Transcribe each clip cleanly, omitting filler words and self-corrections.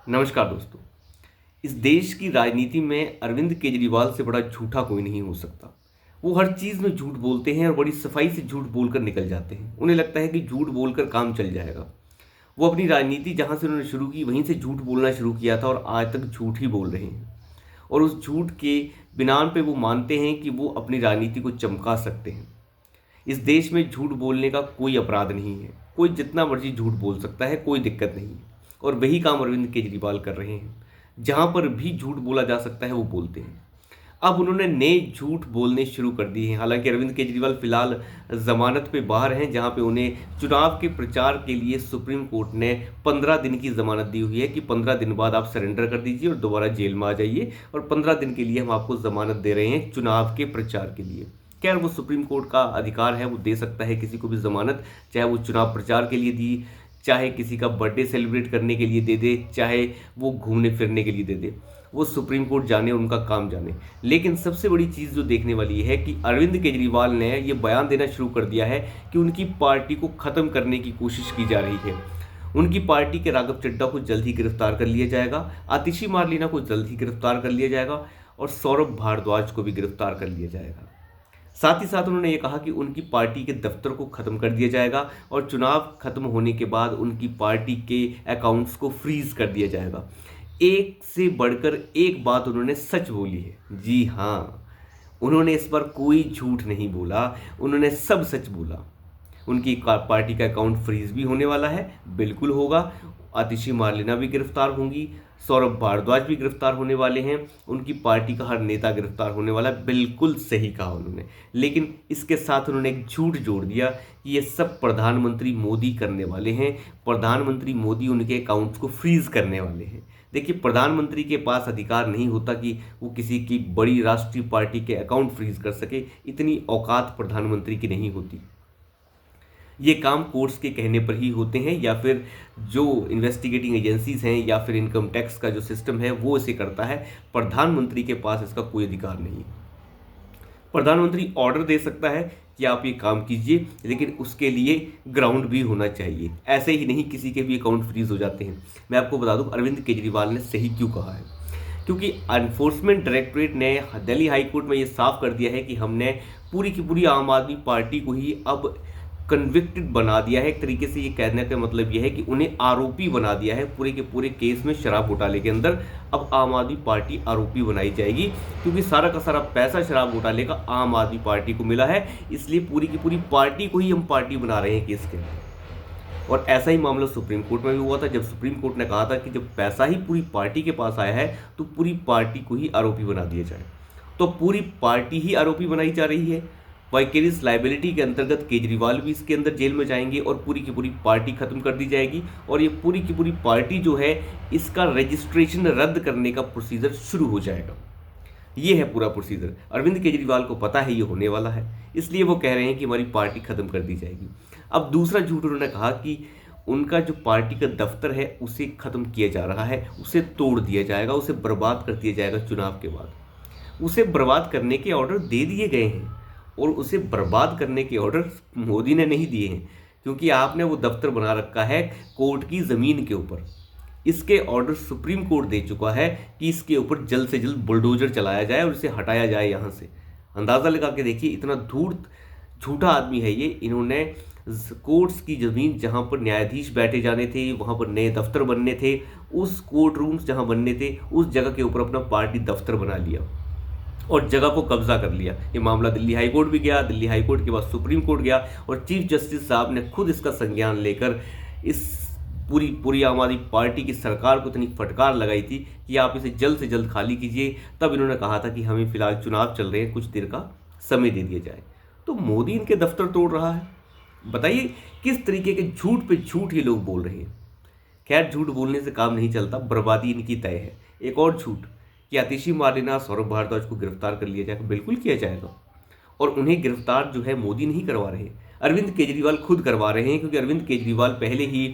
नमस्कार दोस्तों। इस देश की राजनीति में अरविंद केजरीवाल से बड़ा झूठा कोई नहीं हो सकता। वो हर चीज़ में झूठ बोलते हैं और बड़ी सफाई से झूठ बोलकर निकल जाते हैं। उन्हें लगता है कि झूठ बोलकर काम चल जाएगा। वो अपनी राजनीति जहाँ से उन्होंने शुरू की वहीं से झूठ बोलना शुरू किया था और आज तक झूठ ही बोल रहे हैं। और उस झूठ के बिनान पे वो मानते हैं कि वो अपनी राजनीति को चमका सकते हैं। इस देश में झूठ बोलने का कोई अपराध नहीं है। कोई जितना मर्जी झूठ बोल सकता है, कोई दिक्कत नहीं है। और वही काम अरविंद केजरीवाल कर रहे हैं। जहां पर भी झूठ बोला जा सकता है वो बोलते हैं। अब उन्होंने नए झूठ बोलने शुरू कर दिए हैं। हालांकि अरविंद केजरीवाल फिलहाल जमानत पे बाहर हैं, जहां पे उन्हें चुनाव के प्रचार के लिए सुप्रीम कोर्ट ने 15 दिन की जमानत दी हुई है कि 15 दिन बाद आप सरेंडर कर दीजिए और दोबारा जेल में आ जाइए, और 15 दिन के लिए हम आपको जमानत दे रहे हैं चुनाव के प्रचार के लिए। खैर, वो सुप्रीम कोर्ट का अधिकार है, वो दे सकता है किसी को भी जमानत, चाहे वो चुनाव प्रचार के लिए दी, चाहे किसी का बर्थडे सेलिब्रेट करने के लिए दे दे, चाहे वो घूमने फिरने के लिए दे दे। वो सुप्रीम कोर्ट जाने, उनका काम जाने। लेकिन सबसे बड़ी चीज़ जो देखने वाली है कि अरविंद केजरीवाल ने ये बयान देना शुरू कर दिया है कि उनकी पार्टी को ख़त्म करने की कोशिश की जा रही है। उनकी पार्टी के राघव चड्ढा को जल्द ही गिरफ्तार कर लिया जाएगा, आतिशी मारलेना को जल्द ही गिरफ्तार कर लिया जाएगा और सौरभ भारद्वाज को भी गिरफ्तार कर लिया जाएगा। साथ ही साथ उन्होंने ये कहा कि उनकी पार्टी के दफ्तर को ख़त्म कर दिया जाएगा और चुनाव खत्म होने के बाद उनकी पार्टी के अकाउंट्स को फ्रीज कर दिया जाएगा। एक से बढ़कर एक बात उन्होंने सच बोली है। जी हाँ, उन्होंने इस पर कोई झूठ नहीं बोला, उन्होंने सब सच बोला। उनकी पार्टी का अकाउंट फ्रीज भी होने वाला है, बिल्कुल होगा। आतिशी मारलेना भी गिरफ्तार होंगी, सौरभ भारद्वाज भी गिरफ्तार होने वाले हैं, उनकी पार्टी का हर नेता गिरफ्तार होने वाला है। बिल्कुल सही कहा उन्होंने। लेकिन इसके साथ उन्होंने एक झूठ जोड़ दिया कि ये सब प्रधानमंत्री मोदी करने वाले हैं, प्रधानमंत्री मोदी उनके अकाउंट्स को फ्रीज करने वाले हैं। देखिए, प्रधानमंत्री के पास अधिकार नहीं होता कि वो किसी की बड़ी राष्ट्रीय पार्टी के अकाउंट फ्रीज कर सके। इतनी औकात प्रधानमंत्री की नहीं होती। ये काम कोर्ट्स के कहने पर ही होते हैं, या फिर जो इन्वेस्टिगेटिंग एजेंसीज हैं, या फिर इनकम टैक्स का जो सिस्टम है वो इसे करता है। प्रधानमंत्री के पास इसका कोई अधिकार नहीं है। प्रधानमंत्री ऑर्डर दे सकता है कि आप ये काम कीजिए, लेकिन उसके लिए ग्राउंड भी होना चाहिए। ऐसे ही नहीं किसी के भी अकाउंट फ्रीज हो जाते हैं। मैं आपको बता दूं अरविंद केजरीवाल ने सही क्यों कहा है। क्योंकि एनफोर्समेंट डायरेक्टोरेट ने दिल्ली हाई कोर्ट में ये साफ कर दिया है कि हमने पूरी की पूरी आम आदमी पार्टी को ही अब कन्विक्टेड बना दिया है। एक तरीके से ये कहने का मतलब ये है कि उन्हें आरोपी बना दिया है पूरे के पूरे केस में, शराब घोटाले के अंदर। अब आम आदमी पार्टी आरोपी बनाई जाएगी, क्योंकि सारा का सारा पैसा शराब घोटाले का आम आदमी पार्टी को मिला है। इसलिए पूरी की पूरी पार्टी को ही हम पार्टी बना रहे हैं केस के अंदर। और ऐसा ही मामला सुप्रीम कोर्ट में भी हुआ था, जब सुप्रीम कोर्ट ने कहा था कि जब पैसा ही पूरी पार्टी के पास आया है तो पूरी पार्टी को ही आरोपी बना दिया जाए। तो पूरी पार्टी ही आरोपी बनाई जा रही है। वाइकेरियस लाइबिलिटी के अंतर्गत केजरीवाल भी इसके अंदर जेल में जाएंगे और पूरी की पूरी पार्टी खत्म कर दी जाएगी। और ये पूरी की पूरी पार्टी जो है, इसका रजिस्ट्रेशन रद्द करने का प्रोसीजर शुरू हो जाएगा। ये है पूरा प्रोसीजर। अरविंद केजरीवाल को पता है ये होने वाला है, इसलिए वो कह रहे हैं कि हमारी पार्टी खत्म कर दी जाएगी। अब दूसरा झूठ उन्होंने कहा कि उनका जो पार्टी का दफ्तर है उसे खत्म किया जा रहा है, उसे तोड़ दिया जाएगा, उसे बर्बाद कर दिया जाएगा चुनाव के बाद। उसे बर्बाद करने के ऑर्डर दे दिए गए हैं, और उसे बर्बाद करने के ऑर्डर मोदी ने नहीं दिए हैं, क्योंकि आपने वो दफ्तर बना रखा है कोर्ट की ज़मीन के ऊपर। इसके ऑर्डर सुप्रीम कोर्ट दे चुका है कि इसके ऊपर जल्द से जल्द बुलडोजर चलाया जाए और इसे हटाया जाए यहाँ से। अंदाज़ा लगा के देखिए, इतना धूर्त झूठा आदमी है ये। इन्होंने कोर्ट्स की ज़मीन जहाँ पर न्यायाधीश बैठे जाने थे, वहाँ पर नए दफ्तर बनने थे, उस कोर्ट रूम्स जहाँ बनने थे, उस जगह के ऊपर अपना पार्टी दफ्तर बना लिया और जगह को कब्जा कर लिया। ये मामला दिल्ली हाई कोर्ट भी गया, दिल्ली हाई कोर्ट के बाद सुप्रीम कोर्ट गया, और चीफ जस्टिस साहब ने खुद इसका संज्ञान लेकर इस पूरी आम आदमी पार्टी की सरकार को इतनी फटकार लगाई थी कि आप इसे जल्द से जल्द खाली कीजिए। तब इन्होंने कहा था कि हमें फिलहाल चुनाव चल रहे हैं, कुछ देर का समय दे दिया जाए। तो मोदी इनके दफ्तर तोड़ रहा है। बताइए किस तरीके के झूठ पे झूठ ये लोग बोल रहे हैं। खैर, झूठ बोलने से काम नहीं चलता, बर्बादी इनकी तय है। एक और झूठ कि आतिशी मारलेना, सौरभ भारद्वाज को गिरफ्तार कर लिया जाएगा। बिल्कुल किया जाएगा, और उन्हें गिरफ्तार जो है मोदी नहीं करवा रहे, अरविंद केजरीवाल खुद करवा रहे हैं। क्योंकि अरविंद केजरीवाल पहले ही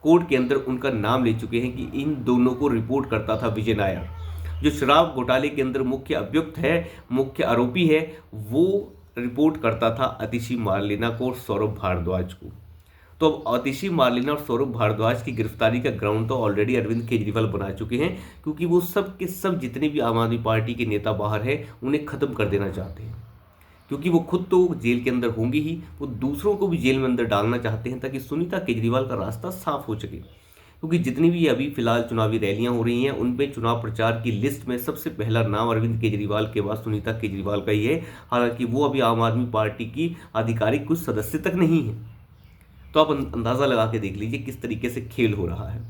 कोर्ट के अंदर उनका नाम ले चुके हैं कि इन दोनों को रिपोर्ट करता था विजय नायर, जो शराब घोटाले के अंदर मुख्य अभियुक्त है, मुख्य आरोपी है। वो रिपोर्ट करता था आतिशी मारलेना को और सौरभ भारद्वाज को। तो अब आतिशी मार्लेना और सौरभ भारद्वाज की गिरफ्तारी का ग्राउंड तो ऑलरेडी अरविंद केजरीवाल बना चुके हैं, क्योंकि वो सब के सब जितने भी आम आदमी पार्टी के नेता बाहर हैं उन्हें खत्म कर देना चाहते हैं, क्योंकि वो खुद तो जेल के अंदर होंगे ही, वो दूसरों को भी जेल में अंदर डालना चाहते हैं ताकि सुनीता केजरीवाल का रास्ता साफ हो सके। क्योंकि जितनी भी अभी फिलहाल चुनावी रैलियां हो रही हैं उनमें चुनाव प्रचार की लिस्ट में सबसे पहला नाम अरविंद केजरीवाल के बाद सुनीता केजरीवाल का ही है, हालांकि वो अभी आम आदमी पार्टी की आधिकारिक कुछ सदस्य तक नहीं है। तो आप अंदाज़ा लगा के देख लीजिए किस तरीके से खेल हो रहा है।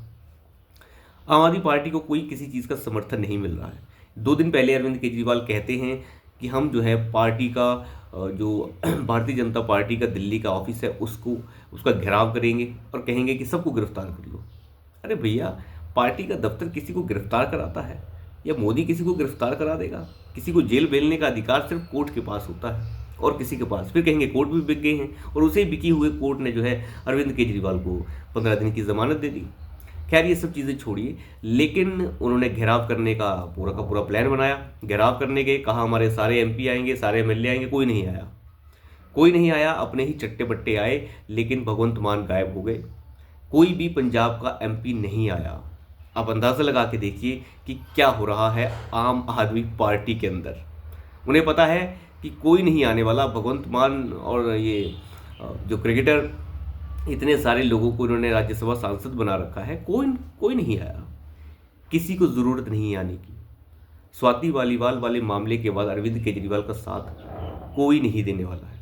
आम आदमी पार्टी को कोई किसी चीज़ का समर्थन नहीं मिल रहा है। 2 दिन पहले अरविंद केजरीवाल कहते हैं कि हम जो है पार्टी का जो भारतीय जनता पार्टी का दिल्ली का ऑफिस है उसका घेराव करेंगे और कहेंगे कि सबको गिरफ्तार कर लो। अरे भैया, पार्टी का दफ्तर किसी को गिरफ्तार कराता है या मोदी किसी को गिरफ्तार करा देगा? किसी को जेल भेजने का अधिकार सिर्फ कोर्ट के पास होता है और किसी के पास। फिर कहेंगे कोर्ट भी बिक गए हैं, और उसे बिकी हुए कोर्ट ने जो है अरविंद केजरीवाल को 15 दिन की जमानत दे दी। खैर ये सब चीज़ें छोड़िए, लेकिन उन्होंने घेराव करने का पूरा प्लान बनाया। घेराव करने के कहा हमारे सारे MP आएंगे, सारे MLA आएंगे, कोई नहीं आया। कोई नहीं आया, अपने ही चट्टे बट्टे आए, लेकिन भगवंत मान गायब हो गए। कोई भी पंजाब का MP नहीं आया। आप अंदाज़ा लगा के देखिए कि क्या हो रहा है आम आदमी पार्टी के अंदर। उन्हें पता है कि कोई नहीं आने वाला। भगवंत मान और ये जो क्रिकेटर, इतने सारे लोगों को इन्होंने राज्यसभा सांसद बना रखा है, कोई नहीं आया। किसी को ज़रूरत नहीं आने की। स्वाति वालीवाल वाले मामले के बाद अरविंद केजरीवाल का साथ कोई नहीं देने वाला है,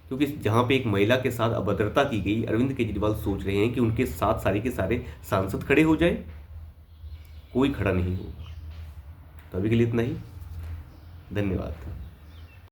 क्योंकि जहाँ पे एक महिला के साथ अभद्रता की गई, अरविंद केजरीवाल सोच रहे हैं कि उनके साथ सारे के सारे सांसद खड़े हो जाए। कोई खड़ा नहीं होगा। तो अभी के लिए इतना ही। धन्यवाद।